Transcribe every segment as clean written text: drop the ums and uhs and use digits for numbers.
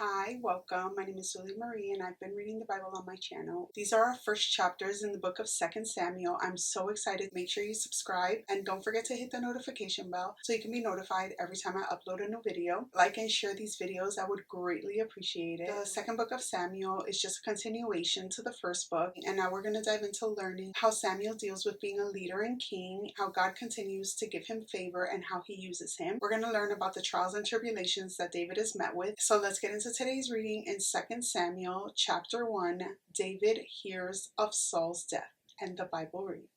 Hi, welcome. My name is Julie Marie and I've been reading the Bible on my channel. These are our first chapters in the book of 2 Samuel. I'm so excited. Make sure you subscribe and don't forget to hit the notification bell so you can be notified every time I upload a new video. Like and share these videos. I would greatly appreciate it. The second book of Samuel is just a continuation to the first book, and now we're going to dive into learning how Samuel deals with being a leader and king, how God continues to give him favor, and how he uses him. We're going to learn about the trials and tribulations that David is met with. So let's get into today's reading in 2 Samuel chapter 1. David hears of Saul's death, and the Bible reads.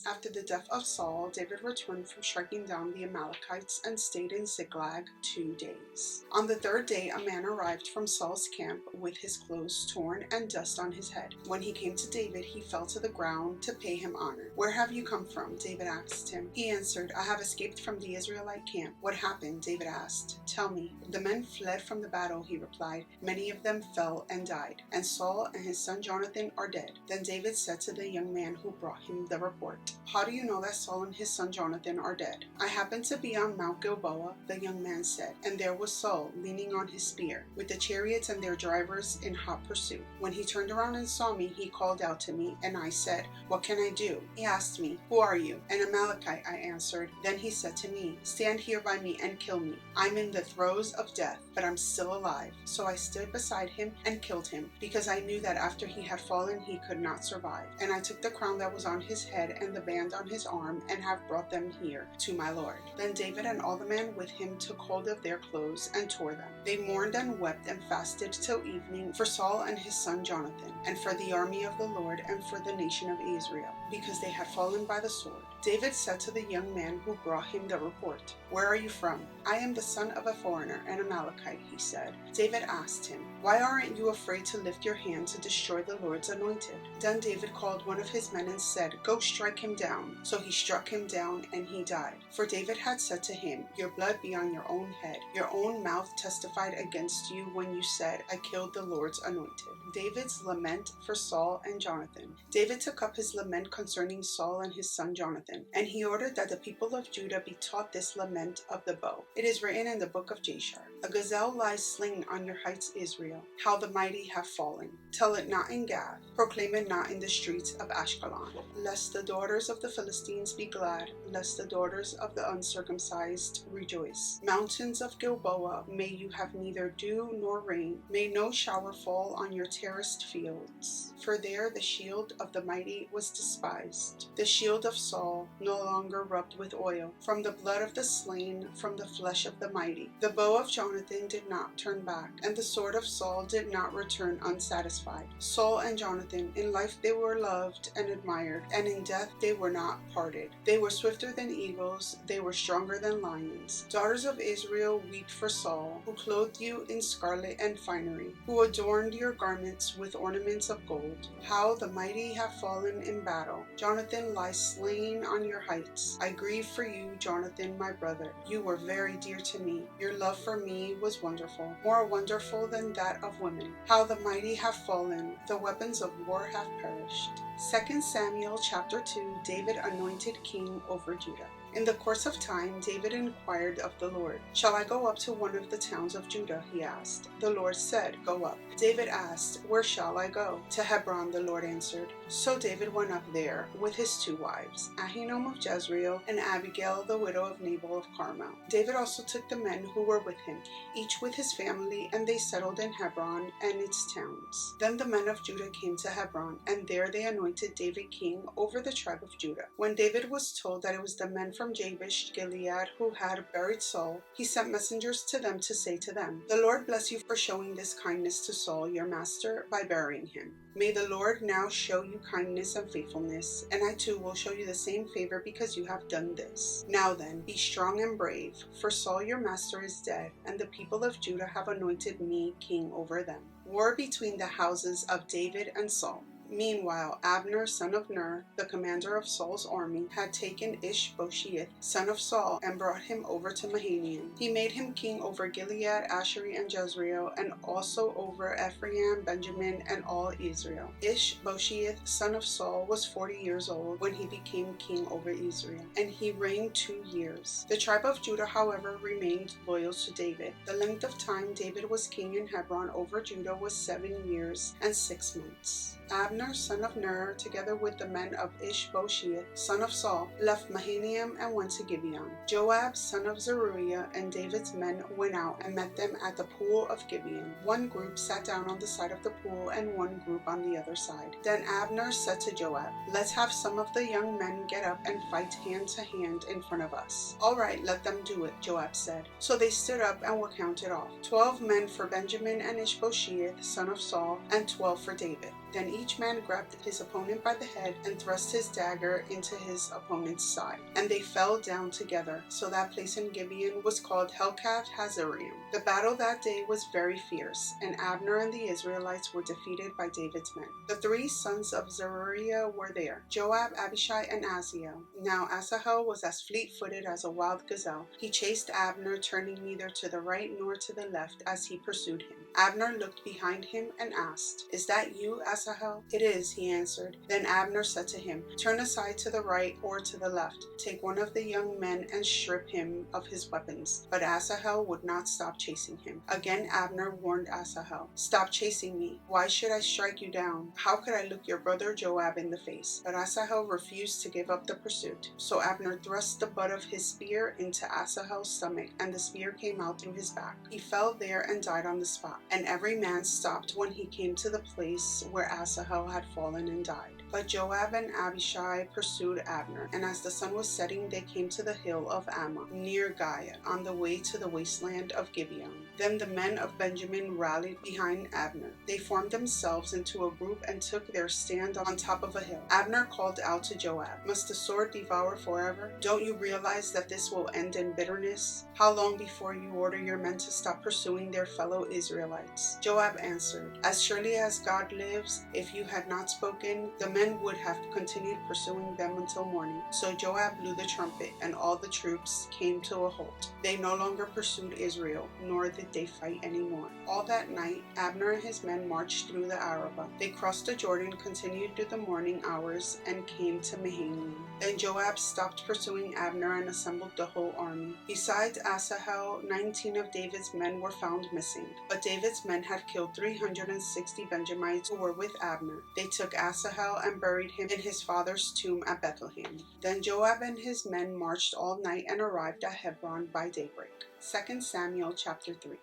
After the death of Saul, David returned from striking down the Amalekites and stayed in Ziklag 2 days. On the third day, a man arrived from Saul's camp with his clothes torn and dust on his head. When he came to David, he fell to the ground to pay him honor. "Where have you come from?" David asked him. He answered, "I have escaped from the Israelite camp." "What happened?" David asked. "Tell me." "The men fled from the battle," he replied. "Many of them fell and died, and Saul and his son Jonathan are dead." Then David said to the young man who brought him the report, "How do you know that Saul and his son Jonathan are dead?" "I happened to be on Mount Gilboa," the young man said, "and there was Saul leaning on his spear, with the chariots and their drivers in hot pursuit. When he turned around and saw me, he called out to me, and I said, 'What can I do?' He asked me, 'Who are you?' 'An Amalekite,' I answered. Then he said to me, 'Stand here by me and kill me. I'm in the throes of death, but I'm still alive.' So I stood beside him and killed him, because I knew that after he had fallen he could not survive. And I took the crown that was on his head and the band on his arm, and have brought them here to my Lord." Then David and all the men with him took hold of their clothes and tore them. They mourned and wept and fasted till evening for Saul and his son Jonathan, and for the army of the Lord, and for the nation of Israel, because they had fallen by the sword. David said to the young man who brought him the report, "Where are you from?" "I am the son of a foreigner, an Amalekite," he said. David asked him, "Why aren't you afraid to lift your hand to destroy the Lord's anointed?" Then David called one of his men and said, "Go strike him down." So he struck him down, and he died. For David had said to him, "Your blood be on your own head. Your own mouth testified against you when you said, 'I killed the Lord's anointed.'" David's lament for Saul and Jonathan. David took up his lament concerning Saul and his son Jonathan, and he ordered that the people of Judah be taught this lament of the bow. It is written in the book of Jashar, "A gazelle lies slain on your heights, Israel. How the mighty have fallen. Tell it not in Gath, proclaim it not in the streets of Ashkelon. Lest the daughters of the Philistines be glad, lest the daughters of the uncircumcised rejoice. Mountains of Gilboa, may you have neither dew nor rain. May no shower fall on your terraced fields. For there the shield of the mighty was despised, the shield of Saul no longer rubbed with oil. From the blood of the slain, from the flesh of the mighty. The bow of Jonathan did not turn back, and the sword of Saul did not return unsatisfied. Saul and Jonathan, in life they were loved and admired, and in death they were not parted. They were swifter than eagles, they were stronger than lions. Daughters of Israel, weep for Saul, who clothed you in scarlet and finery, who adorned your garments with ornaments of gold. How the mighty have fallen in battle. Jonathan lies slain on your heights. I grieve for you, Jonathan, my brother. You were very dear to me. Your love for me was wonderful, more wonderful than that of women. How the mighty have fallen, the weapons of war have perished." 2 Samuel chapter 2, David anointed king over Judah. In the course of time, David inquired of the Lord, "Shall I go up to one of the towns of Judah?" he asked. The Lord said, "Go up." David asked, "Where shall I go?" "To Hebron," the Lord answered. So David went up there with his 2 wives, Ahinoam of Jezreel and Abigail the widow of Nabal of Carmel. David also took the men who were with him, each with his family, and they settled in Hebron and its towns. Then the men of Judah came to Hebron, and there they anointed David king over the tribe of Judah. When David was told that it was the men from Jabesh Gilead who had buried Saul, he sent messengers to them to say to them, "The Lord bless you for showing this kindness to Saul your master by burying him. May the Lord now show you kindness and faithfulness, and I too will show you the same favor because you have done this. Now then, be strong and brave, for Saul your master is dead, and the people of Judah have anointed me king over them." War between the houses of David and Saul. Meanwhile, Abner, son of Ner, the commander of Saul's army, had taken Ish-bosheth, son of Saul, and brought him over to Mahanaim. He made him king over Gilead, Asher, and Jezreel, and also over Ephraim, Benjamin, and all Israel. Ish-bosheth, son of Saul, was 40 years old when he became king over Israel, and he reigned 2 years. The tribe of Judah, however, remained loyal to David. The length of time David was king in Hebron over Judah was 7 years and 6 months. Abner, son of Ner, together with the men of Ish-bosheth, son of Saul, left Mahanaim and went to Gibeon. Joab, son of Zeruiah, and David's men went out and met them at the pool of Gibeon. One group sat down on the side of the pool and one group on the other side. Then Abner said to Joab, "Let's have some of the young men get up and fight hand to hand in front of us." "All right, let them do it," Joab said. So they stood up and were counted off, 12 men for Benjamin and Ish-bosheth, son of Saul, and 12 for David. Then each man grabbed his opponent by the head and thrust his dagger into his opponent's side, and they fell down together. So that place in Gibeon was called Helkath Hazaraim. The battle that day was very fierce, and Abner and the Israelites were defeated by David's men. The 3 sons of Zeruiah were there, Joab, Abishai, and Asahel. Now Asahel was as fleet-footed as a wild gazelle. He chased Abner, turning neither to the right nor to the left as he pursued him. Abner looked behind him and asked, "Is that you, Asahel?" "It is," he answered. Then Abner said to him, "Turn aside to the right or to the left. Take one of the young men and strip him of his weapons." But Asahel would not stop chasing him. Again Abner warned Asahel, "Stop chasing me. Why should I strike you down? How could I look your brother Joab in the face?" But Asahel refused to give up the pursuit. So Abner thrust the butt of his spear into Asahel's stomach, and the spear came out through his back. He fell there and died on the spot. And every man stopped when he came to the place where Asahel had fallen and died. But Joab and Abishai pursued Abner, and as the sun was setting, they came to the hill of Ammah, near Giah, on the way to the wasteland of Gibeon. Then the men of Benjamin rallied behind Abner. They formed themselves into a group and took their stand on top of a hill. Abner called out to Joab, "Must the sword devour forever? Don't you realize that this will end in bitterness? How long before you order your men to stop pursuing their fellow Israelites?" Joab answered, "As surely as God lives, if you had not spoken, the men would have continued pursuing them until morning." So Joab blew the trumpet, and all the troops came to a halt. They no longer pursued Israel, nor did they fight anymore. All that night, Abner and his men marched through the Arabah. They crossed the Jordan, continued through the morning hours, and came to Mahanaim. Then Joab stopped pursuing Abner and assembled the whole army. Besides Asahel, 19 of David's men were found missing. But David's men had killed 360 Benjamites who were with Abner. They took Asahel and buried him in his father's tomb at Bethlehem. Then Joab and his men marched all night and arrived at Hebron by daybreak. 2 Samuel chapter 3.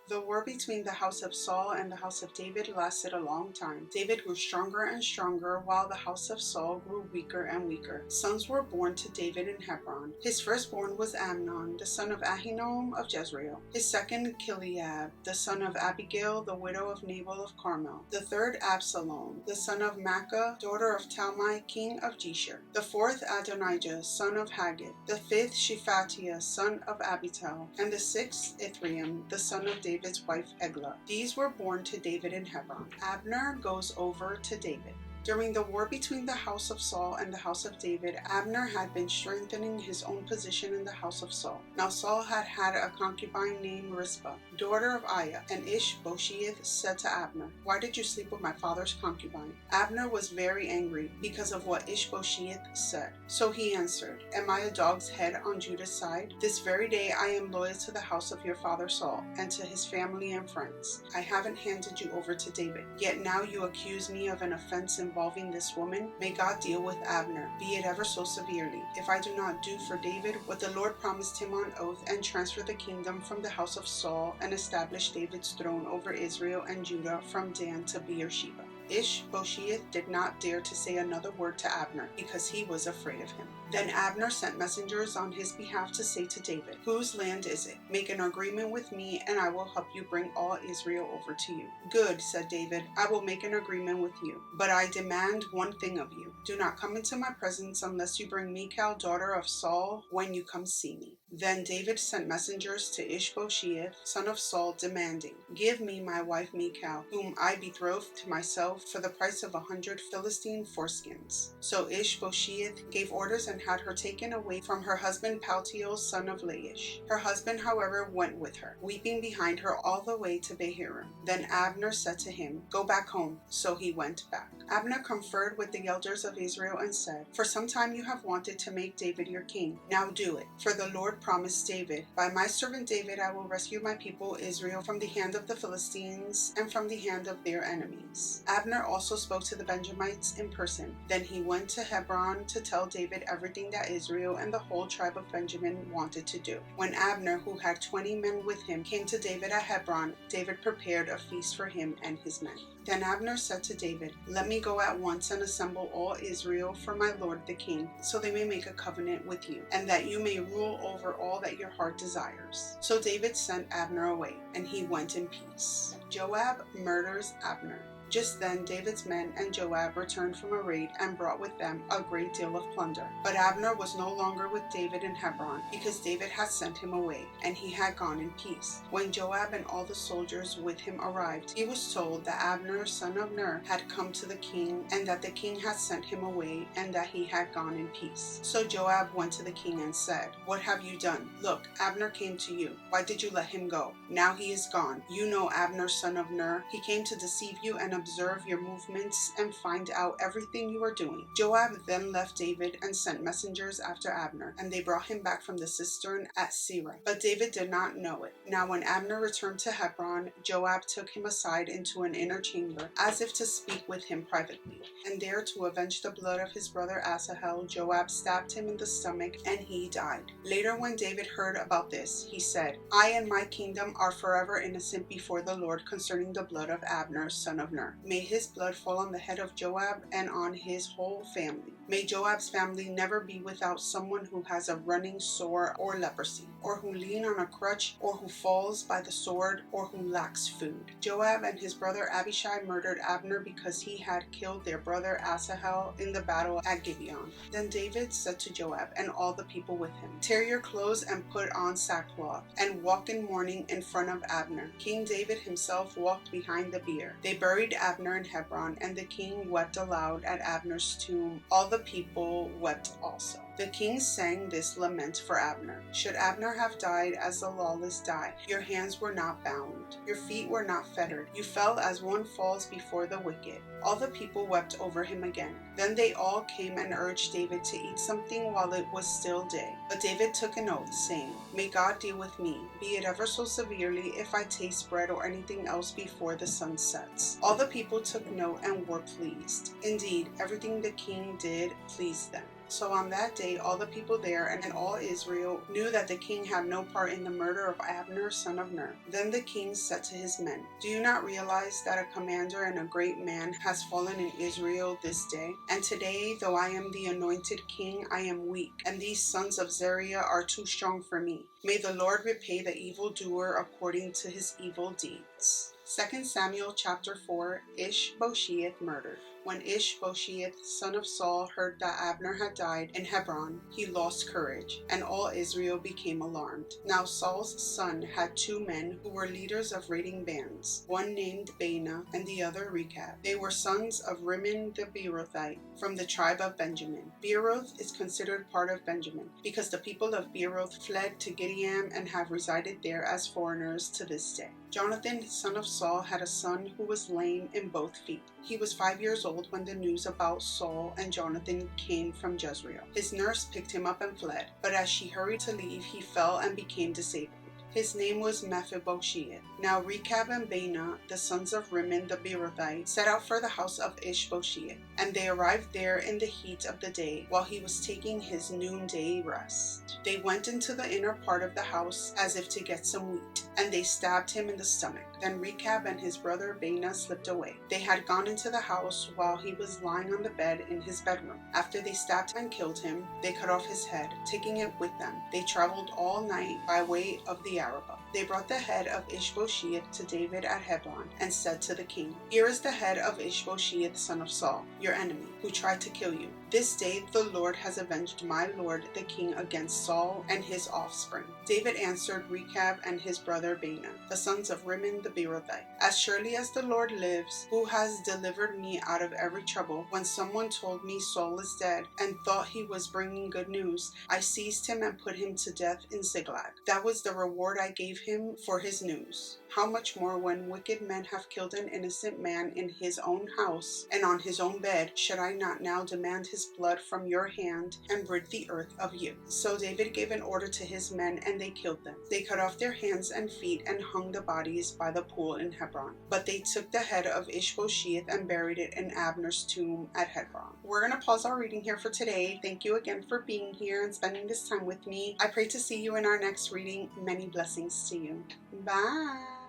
The war between the house of Saul and the house of David lasted a long time. David grew stronger and stronger, while the house of Saul grew weaker and weaker. Sons were born to David in Hebron. His firstborn was Amnon, the son of Ahinoam of Jezreel. His second, Chileab, the son of Abigail, the widow of Nabal of Carmel. The third, Absalom, the son of Maacah, daughter of Talmai, king of Geshur. The fourth, Adonijah, son of Haggith. The fifth, Shephatiah, son of Abital. And the sixth, Ithream, the son of David's wife Eglah. These were born to David in Hebron. Abner goes over to David. During the war between the house of Saul and the house of David, Abner had been strengthening his own position in the house of Saul. Now Saul had had a concubine named Rizpah, daughter of Aiah, and Ish-bosheth said to Abner, "Why did you sleep with my father's concubine?" Abner was very angry because of what Ish-bosheth said. So he answered, "Am I a dog's head on Judah's side? This very day I am loyal to the house of your father Saul, and to his family and friends. I haven't handed you over to David. Yet now you accuse me of an offense involving this woman. May God deal with Abner, be it ever so severely, if I do not do for David what the Lord promised him on oath, and transfer the kingdom from the house of Saul, and establish David's throne over Israel and Judah from Dan to Beersheba." Ish-bosheth did not dare to say another word to Abner, because he was afraid of him. Then Abner sent messengers on his behalf to say to David, "Whose land is it? Make an agreement with me, and I will help you bring all Israel over to you." "Good," said David, "I will make an agreement with you. But I demand one thing of you. Do not come into my presence unless you bring Michal, daughter of Saul, when you come see me." Then David sent messengers to Ishbosheth, son of Saul, demanding, "Give me my wife Michal, whom I betrothed to myself for the price of 100 Philistine foreskins." So Ishbosheth gave orders and had her taken away from her husband Paltiel, son of Laish. Her husband, however, went with her, weeping behind her all the way to Behirim. Then Abner said to him, "Go back home." So he went back. Abner conferred with the elders of Israel and said, "For some time you have wanted to make David your king. Now do it. For the Lord promised David, 'By my servant David I will rescue my people Israel from the hand of the Philistines and from the hand of their enemies.'" Abner also spoke to the Benjamites in person. Then he went to Hebron to tell David everything that Israel and the whole tribe of Benjamin wanted to do. When Abner, who had 20 men with him, came to David at Hebron, David prepared a feast for him and his men. Then Abner said to David, "Let me go at once and assemble all Israel for my lord the king, so they may make a covenant with you, and that you may rule over all that your heart desires." So David sent Abner away, and he went in peace. Joab murders Abner. Just then David's men and Joab returned from a raid and brought with them a great deal of plunder. But Abner was no longer with David in Hebron, because David had sent him away, and he had gone in peace. When Joab and all the soldiers with him arrived, he was told that Abner, son of Ner, had come to the king, and that the king had sent him away, and that he had gone in peace. So Joab went to the king and said, "What have you done? Look, Abner came to you. Why did you let him go? Now he is gone. You know Abner, son of Ner. He came to deceive you and observe your movements and find out everything you are doing." Joab then left David and sent messengers after Abner, and they brought him back from the cistern at Sirah. But David did not know it. Now when Abner returned to Hebron, Joab took him aside into an inner chamber, as if to speak with him privately. And there, to avenge the blood of his brother Asahel, Joab stabbed him in the stomach, and he died. Later, when David heard about this, he said, "I and my kingdom are forever innocent before the Lord concerning the blood of Abner, son of Ner. May his blood fall on the head of Joab and on his whole family. May Joab's family never be without someone who has a running sore or leprosy, or who leans on a crutch, or who falls by the sword, or who lacks food." Joab and his brother Abishai murdered Abner because he had killed their brother Asahel in the battle at Gibeon. Then David said to Joab and all the people with him, "Tear your clothes and put on sackcloth, and walk in mourning in front of Abner." King David himself walked behind the bier. They buried Abner in Hebron, and the king wept aloud at Abner's tomb. All the people wept also. The king sang this lament for Abner. "Should Abner have died as the lawless die, your hands were not bound, your feet were not fettered. You fell as one falls before the wicked." All the people wept over him again. Then they all came and urged David to eat something while it was still day. But David took an oath, saying, "May God deal with me, be it ever so severely, if I taste bread or anything else before the sun sets." All the people took note and were pleased. Indeed, everything the king did pleased them. So on that day all the people there and all Israel knew that the king had no part in the murder of Abner, son of Ner. Then the king said to his men, "Do you not realize that a commander and a great man has fallen in Israel this day? And today, though I am the anointed king, I am weak, and these sons of Zeruiah are too strong for me. May the Lord repay the evildoer according to his evil deeds." 2 Samuel chapter 4, Ishbosheth murdered. When Ishbosheth, son of Saul, heard that Abner had died in Hebron, he lost courage, and all Israel became alarmed. Now Saul's son had 2 men who were leaders of raiding bands, one named Baanah and the other Rechab. They were sons of Rimmon the Beerothite from the tribe of Benjamin. Beeroth is considered part of Benjamin, because the people of Beeroth fled to Gideam and have resided there as foreigners to this day. Jonathan, son of Saul, had a son who was lame in both feet. He was 5 years old when the news about Saul and Jonathan came from Jezreel. His nurse picked him up and fled, but as she hurried to leave, he fell and became disabled. His name was Mephibosheth. Now Rechab and Baanah, the sons of Rimmon the Beerothite, set out for the house of Ishbosheth, and they arrived there in the heat of the day, while he was taking his noonday rest. They went into the inner part of the house as if to get some wheat, and they stabbed him in the stomach. Then Rechab and his brother Baanah slipped away. They had gone into the house while he was lying on the bed in his bedroom. After they stabbed and killed him, they cut off his head, taking it with them. They traveled all night by way of the Arabah. They brought the head of Ishbosheth to David at Hebron, and said to the king, "Here is the head of Ishbosheth, son of Saul, your enemy, who tried to kill you. This day the Lord has avenged my lord the king against Saul and his offspring. David answered Rechab and his brother Baanah, the sons of Rimmon the Beerothite, as surely as the Lord lives, who has delivered me out of every trouble, when someone told me Saul is dead, and thought he was bringing good news, I seized him and put him to death in Ziklag. That was the reward I gave him for his news. How much more when wicked men have killed an innocent man in his own house and on his own bed, should I not now demand his blood from your hand and rid the earth of you? So David gave an order to his men, and they killed them. They cut off their hands and feet and hung the bodies by the pool in Hebron. But they took the head of Ishbosheth and buried it in Abner's tomb at Hebron. We're going to pause our reading here for today. Thank you again for being here and spending this time with me. I pray to see you in our next reading. Many blessings to you. Bye.